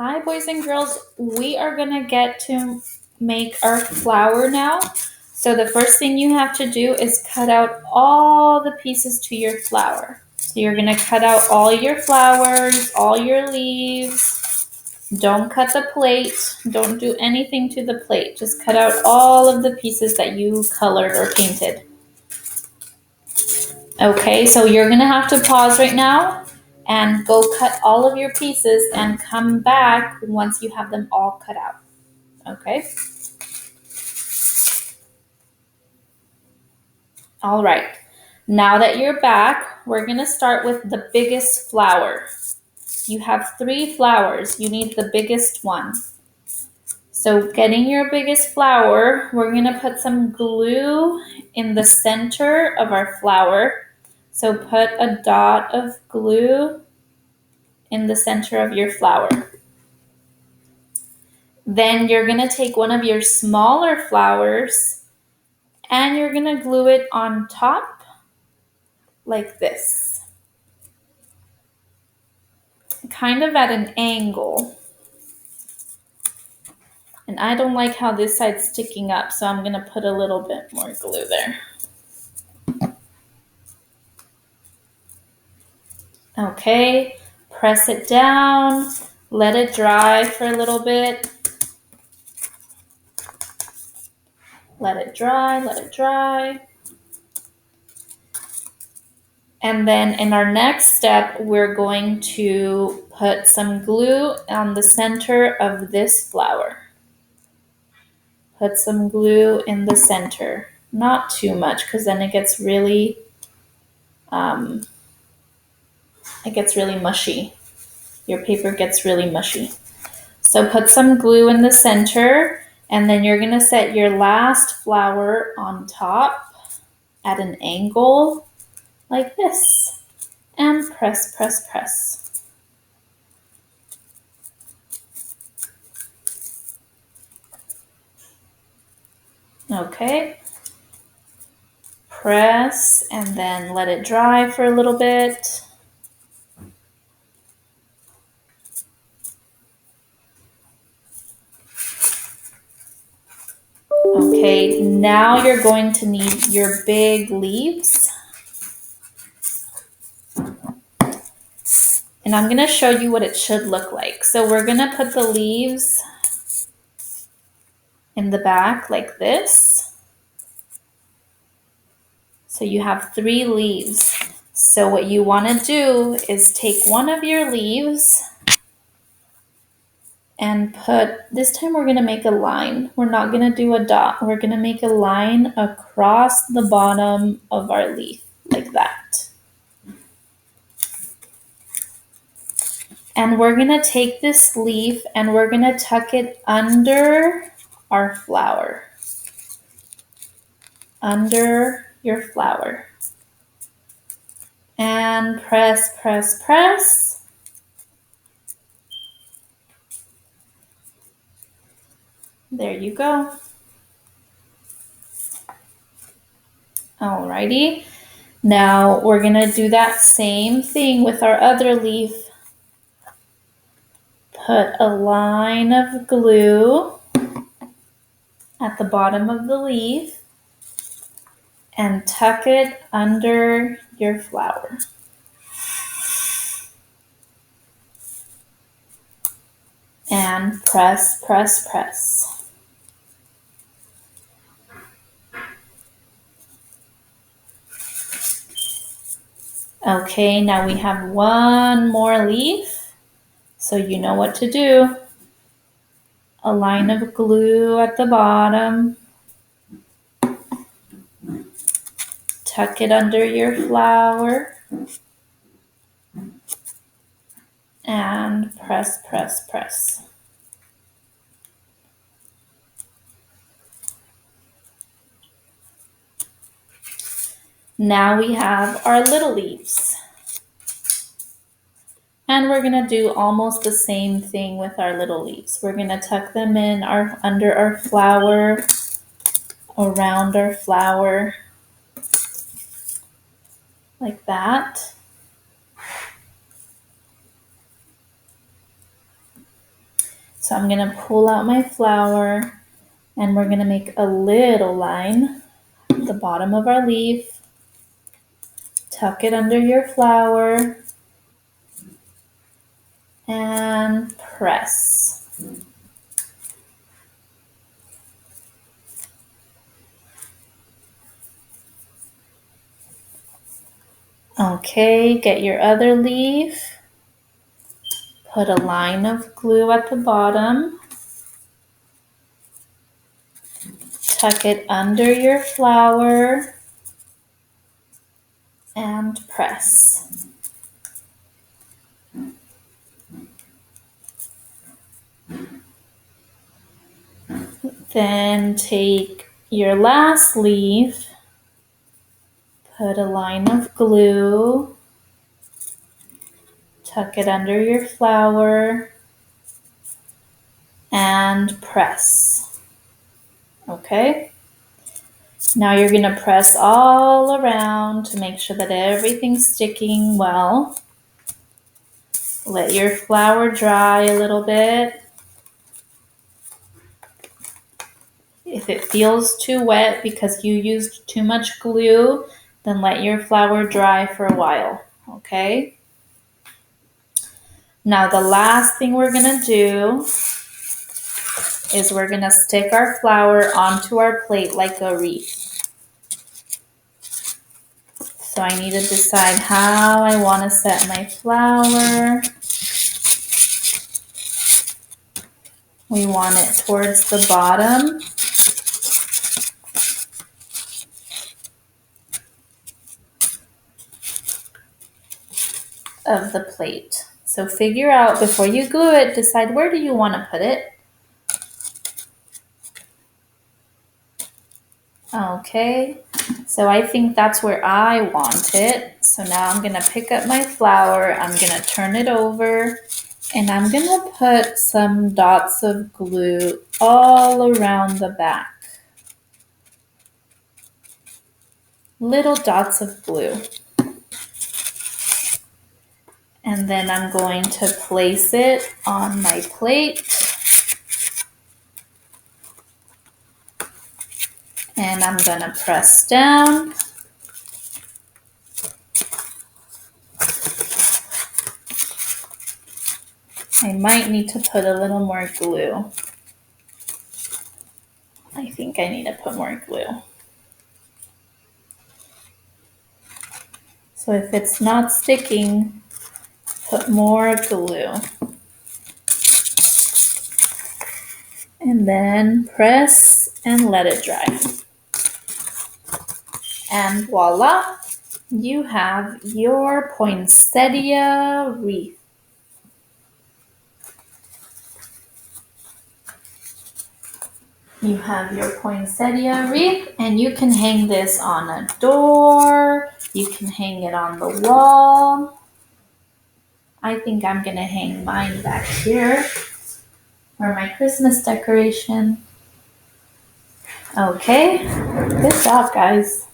Hi, boys and girls. We are going to get to make our flower now. So the first thing you have to do is cut out all the pieces to your flower. So you're going to cut out all your flowers, all your leaves. Don't cut the plate. Don't do anything to the plate. Just cut out all of the pieces that you colored or painted. Okay, so you're going to have to pause right now and go cut all of your pieces and come back once you have them all cut out. Okay? All right. Now that you're back, we're going to start with the biggest flower. You have 3 flowers. You need the biggest one. So getting your biggest flower, we're going to put some glue in the center of our flower. So put a dot of glue in the center of your flower. Then you're going to take one of your smaller flowers and you're going to glue it on top like this, kind of at an angle. And I don't like how this side's sticking up, so I'm going to put a little bit more glue there. Okay, press it down, let it dry for a little bit. Let it dry, let it dry. And then in our next step, we're going to put some glue on the center of this flower. Put some glue in the center. Not too much, because then it gets really mushy. Your paper gets really mushy. So put some glue in the center, and then you're going to set your last flower on top at an angle like this. And press, press, press. Okay. Press and then let it dry for a little bit. Okay, now you're going to need your big leaves. And I'm going to show you what it should look like. So we're going to put the leaves in the back like this. So you have 3 leaves. So what you want to do is take one of your leaves and this time we're going to make a line. We're not going to do a dot. We're going to make a line across the bottom of our leaf like that. And we're going to take this leaf and we're going to tuck it under our flower. Under your flower. And press, press, press. There you go. Alrighty. Now we're going to do that same thing with our other leaf. Put a line of glue at the bottom of the leaf and tuck it under your flower. And press, press, press. Okay, now we have one more leaf, so you know what to do. A line of glue at the bottom. Tuck it under your flower. And press, press, press. Now we have our little leaves. And we're going to do almost the same thing with our little leaves. We're going to tuck them in under our flower, around our flower, like that. So I'm gonna pull out my flower and we're gonna make a little line at the bottom of our leaf. Tuck it under your flower and press. Okay, get your other leaf. Put a line of glue at the bottom. Tuck it under your flower and press. Then take your last leaf, put a line of glue, tuck it under your flower, and press. Okay? Now you're going to press all around to make sure that everything's sticking well. Let your flour dry a little bit. If it feels too wet because you used too much glue, then let your flour dry for a while, okay? Now the last thing we're gonna do is we're gonna stick our flour onto our plate like a wreath. So I need to decide how I wanna set my flour. We want it towards the bottom. Of the plate. So figure out before you glue it, decide where do you want to put it. Okay, so I think that's where I want it. So now I'm gonna pick up my flour, I'm gonna turn it over, and I'm gonna put some dots of glue all around the back. Little dots of glue. And then I'm going to place it on my plate. And I'm gonna press down. I might need to put a little more glue. I think I need to put more glue. So if it's not sticking, put more glue. And then press and let it dry. And voila, you have your poinsettia wreath. You have your poinsettia wreath, and you can hang this on a door. You can hang it on the wall. I think I'm gonna hang mine back here for my Christmas decoration. Okay, good job, guys.